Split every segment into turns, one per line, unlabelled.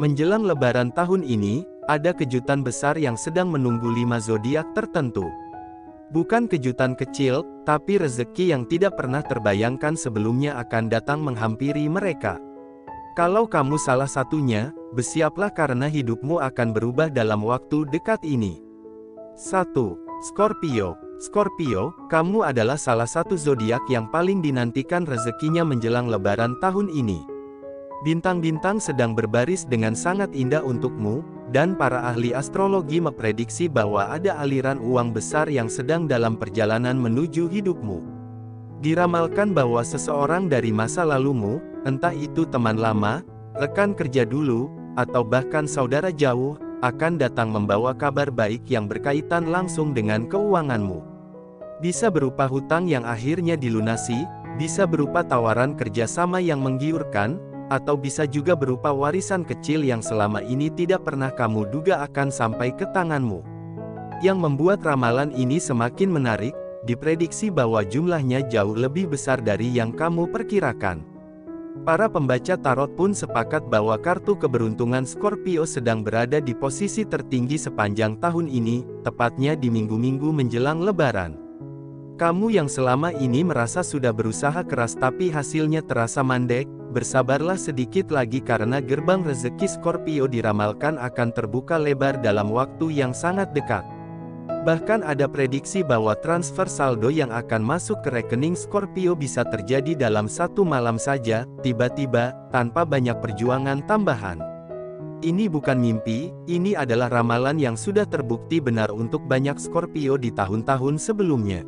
Menjelang Lebaran tahun ini, ada kejutan besar yang sedang menunggu 5 zodiak tertentu. Bukan kejutan kecil, tapi rezeki yang tidak pernah terbayangkan sebelumnya akan datang menghampiri mereka. Kalau kamu salah satunya, bersiaplah karena hidupmu akan berubah dalam waktu dekat ini. 1. Scorpio. Scorpio, kamu adalah salah satu zodiak yang paling dinantikan rezekinya menjelang Lebaran tahun ini. Bintang-bintang sedang berbaris dengan sangat indah untukmu, dan para ahli astrologi memprediksi bahwa ada aliran uang besar yang sedang dalam perjalanan menuju hidupmu. Diramalkan bahwa seseorang dari masa lalumu, entah itu teman lama, rekan kerja dulu, atau bahkan saudara jauh, akan datang membawa kabar baik yang berkaitan langsung dengan keuanganmu. Bisa berupa hutang yang akhirnya dilunasi, bisa berupa tawaran kerjasama yang menggiurkan, atau bisa juga berupa warisan kecil yang selama ini tidak pernah kamu duga akan sampai ke tanganmu. Yang membuat ramalan ini semakin menarik, diprediksi bahwa jumlahnya jauh lebih besar dari yang kamu perkirakan. Para pembaca tarot pun sepakat bahwa kartu keberuntungan Scorpio sedang berada di posisi tertinggi sepanjang tahun ini, tepatnya di minggu-minggu menjelang Lebaran. Kamu yang selama ini merasa sudah berusaha keras tapi hasilnya terasa mandek, bersabarlah sedikit lagi karena gerbang rezeki Scorpio diramalkan akan terbuka lebar dalam waktu yang sangat dekat. Bahkan ada prediksi bahwa transfer saldo yang akan masuk ke rekening Scorpio bisa terjadi dalam satu malam saja, tiba-tiba, tanpa banyak perjuangan tambahan. Ini bukan mimpi, ini adalah ramalan yang sudah terbukti benar untuk banyak Scorpio di tahun-tahun sebelumnya.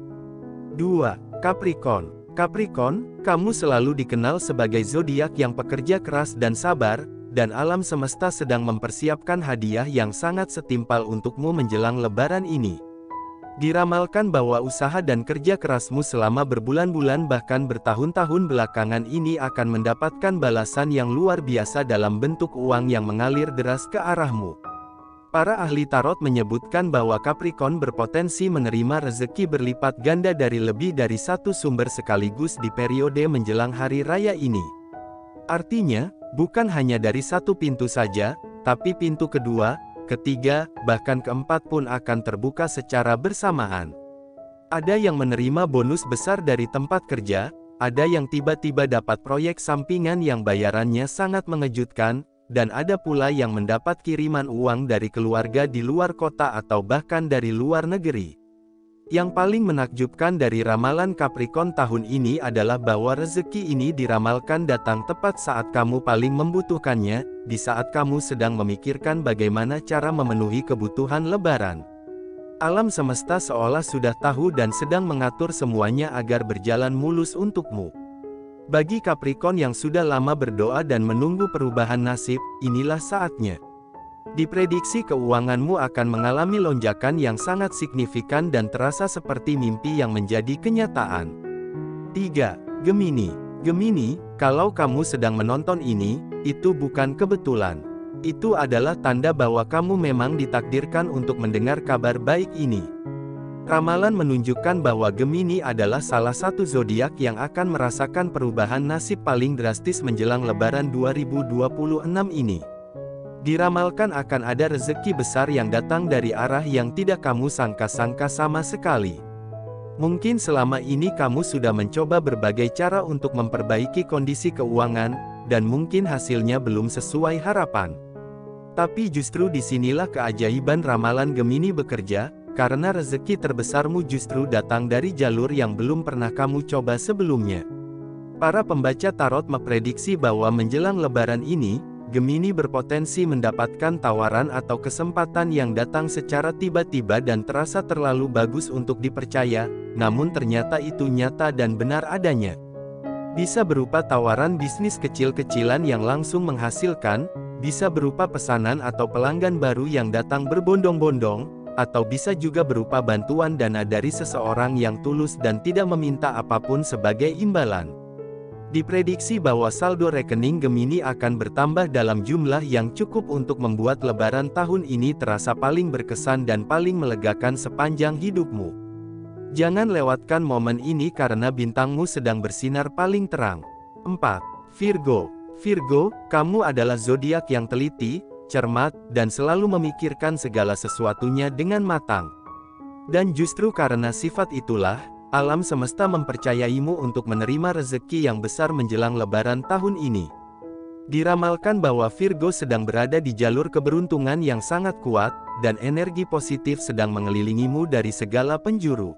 2. Capricorn. Capricorn, kamu selalu dikenal sebagai zodiak yang pekerja keras dan sabar, dan alam semesta sedang mempersiapkan hadiah yang sangat setimpal untukmu menjelang Lebaran ini. Diramalkan bahwa usaha dan kerja kerasmu selama berbulan-bulan bahkan bertahun-tahun belakangan ini akan mendapatkan balasan yang luar biasa dalam bentuk uang yang mengalir deras ke arahmu. Para ahli tarot menyebutkan bahwa Capricorn berpotensi menerima rezeki berlipat ganda dari lebih dari satu sumber sekaligus di periode menjelang hari raya ini. Artinya, bukan hanya dari satu pintu saja, tapi pintu kedua, ketiga, bahkan keempat pun akan terbuka secara bersamaan. Ada yang menerima bonus besar dari tempat kerja, ada yang tiba-tiba dapat proyek sampingan yang bayarannya sangat mengejutkan, dan ada pula yang mendapat kiriman uang dari keluarga di luar kota atau bahkan dari luar negeri. Yang paling menakjubkan dari ramalan Capricorn tahun ini adalah bahwa rezeki ini diramalkan datang tepat saat kamu paling membutuhkannya, di saat kamu sedang memikirkan bagaimana cara memenuhi kebutuhan Lebaran. Alam semesta seolah sudah tahu dan sedang mengatur semuanya agar berjalan mulus untukmu. Bagi Capricorn yang sudah lama berdoa dan menunggu perubahan nasib, inilah saatnya. Diprediksi keuanganmu akan mengalami lonjakan yang sangat signifikan dan terasa seperti mimpi yang menjadi kenyataan. 3. Gemini. Gemini, kalau kamu sedang menonton ini, itu bukan kebetulan. Itu adalah tanda bahwa kamu memang ditakdirkan untuk mendengar kabar baik ini. Ramalan menunjukkan bahwa Gemini adalah salah satu zodiak yang akan merasakan perubahan nasib paling drastis menjelang Lebaran 2026 ini. Diramalkan akan ada rezeki besar yang datang dari arah yang tidak kamu sangka-sangka sama sekali. Mungkin selama ini kamu sudah mencoba berbagai cara untuk memperbaiki kondisi keuangan, dan mungkin hasilnya belum sesuai harapan. Tapi justru disinilah keajaiban ramalan Gemini bekerja, karena rezeki terbesarmu justru datang dari jalur yang belum pernah kamu coba sebelumnya. Para pembaca tarot memprediksi bahwa menjelang Lebaran ini, Gemini berpotensi mendapatkan tawaran atau kesempatan yang datang secara tiba-tiba dan terasa terlalu bagus untuk dipercaya, namun ternyata itu nyata dan benar adanya. Bisa berupa tawaran bisnis kecil-kecilan yang langsung menghasilkan, bisa berupa pesanan atau pelanggan baru yang datang berbondong-bondong, atau bisa juga berupa bantuan dana dari seseorang yang tulus dan tidak meminta apapun sebagai imbalan. Diprediksi bahwa saldo rekening Gemini akan bertambah dalam jumlah yang cukup untuk membuat Lebaran tahun ini terasa paling berkesan dan paling melegakan sepanjang hidupmu. Jangan lewatkan momen ini karena bintangmu sedang bersinar paling terang. 4. Virgo. Virgo, kamu adalah zodiak yang teliti, cermat, dan selalu memikirkan segala sesuatunya dengan matang. Dan justru karena sifat itulah, alam semesta mempercayaimu untuk menerima rezeki yang besar menjelang Lebaran tahun ini. Diramalkan bahwa Virgo sedang berada di jalur keberuntungan yang sangat kuat, dan energi positif sedang mengelilingimu dari segala penjuru.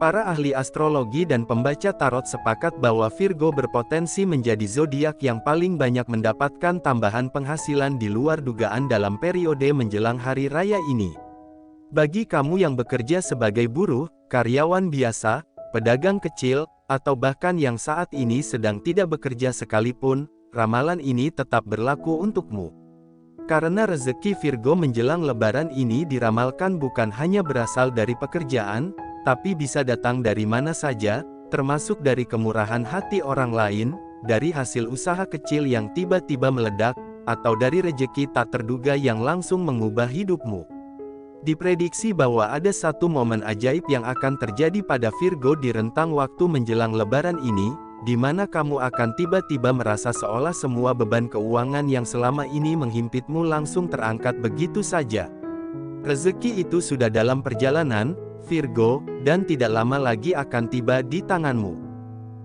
Para ahli astrologi dan pembaca tarot sepakat bahwa Virgo berpotensi menjadi zodiak yang paling banyak mendapatkan tambahan penghasilan di luar dugaan dalam periode menjelang hari raya ini. Bagi kamu yang bekerja sebagai buruh, karyawan biasa, pedagang kecil, atau bahkan yang saat ini sedang tidak bekerja sekalipun, ramalan ini tetap berlaku untukmu. Karena rezeki Virgo menjelang Lebaran ini diramalkan bukan hanya berasal dari pekerjaan, tapi bisa datang dari mana saja, termasuk dari kemurahan hati orang lain, dari hasil usaha kecil yang tiba-tiba meledak, atau dari rejeki tak terduga yang langsung mengubah hidupmu. Diprediksi bahwa ada satu momen ajaib yang akan terjadi pada Virgo di rentang waktu menjelang Lebaran ini, di mana kamu akan tiba-tiba merasa seolah semua beban keuangan yang selama ini menghimpitmu langsung terangkat begitu saja. Rezeki itu sudah dalam perjalanan, Virgo, dan tidak lama lagi akan tiba di tanganmu.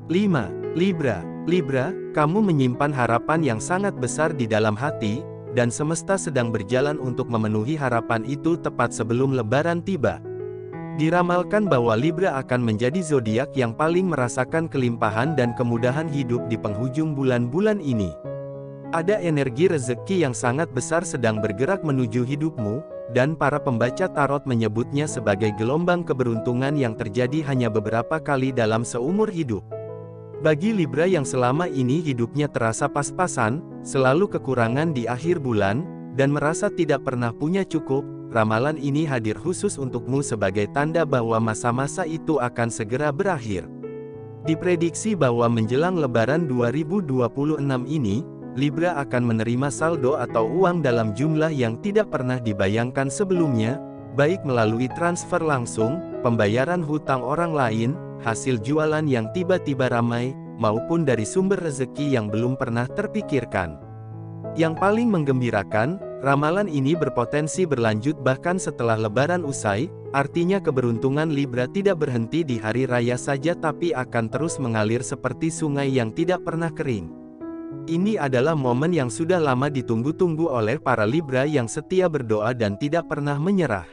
5. Libra. Libra, kamu menyimpan harapan yang sangat besar di dalam hati, dan semesta sedang berjalan untuk memenuhi harapan itu tepat sebelum Lebaran tiba. Diramalkan bahwa Libra akan menjadi zodiak yang paling merasakan kelimpahan dan kemudahan hidup di penghujung bulan-bulan ini. Ada energi rezeki yang sangat besar sedang bergerak menuju hidupmu, dan para pembaca tarot menyebutnya sebagai gelombang keberuntungan yang terjadi hanya beberapa kali dalam seumur hidup. Bagi Libra yang selama ini hidupnya terasa pas-pasan, selalu kekurangan di akhir bulan, dan merasa tidak pernah punya cukup, ramalan ini hadir khusus untukmu sebagai tanda bahwa masa-masa itu akan segera berakhir. Diprediksi bahwa menjelang Lebaran 2026 ini, Libra akan menerima saldo atau uang dalam jumlah yang tidak pernah dibayangkan sebelumnya, baik melalui transfer langsung, pembayaran hutang orang lain, hasil jualan yang tiba-tiba ramai, maupun dari sumber rezeki yang belum pernah terpikirkan. Yang paling menggembirakan, ramalan ini berpotensi berlanjut bahkan setelah Lebaran usai, artinya keberuntungan Libra tidak berhenti di hari raya saja tapi akan terus mengalir seperti sungai yang tidak pernah kering. Ini adalah momen yang sudah lama ditunggu-tunggu oleh para Libra yang setia berdoa dan tidak pernah menyerah.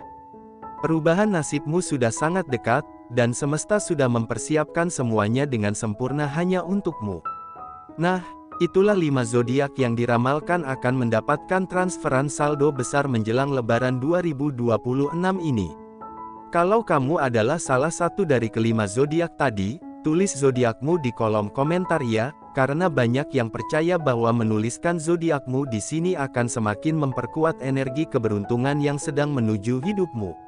Perubahan nasibmu sudah sangat dekat, dan semesta sudah mempersiapkan semuanya dengan sempurna hanya untukmu. Nah, itulah 5 zodiak yang diramalkan akan mendapatkan transferan saldo besar menjelang Lebaran 2026 ini. Kalau kamu adalah salah satu dari kelima zodiak tadi, tulis zodiakmu di kolom komentar ya, karena banyak yang percaya bahwa menuliskan zodiakmu di sini akan semakin memperkuat energi keberuntungan yang sedang menuju hidupmu.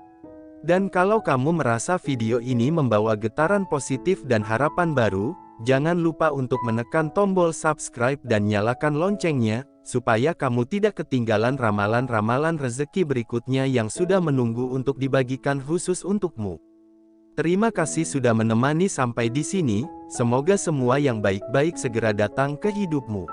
Dan kalau kamu merasa video ini membawa getaran positif dan harapan baru, jangan lupa untuk menekan tombol subscribe dan nyalakan loncengnya, supaya kamu tidak ketinggalan ramalan-ramalan rezeki berikutnya yang sudah menunggu untuk dibagikan khusus untukmu. Terima kasih sudah menemani sampai di sini, semoga semua yang baik-baik segera datang ke hidupmu.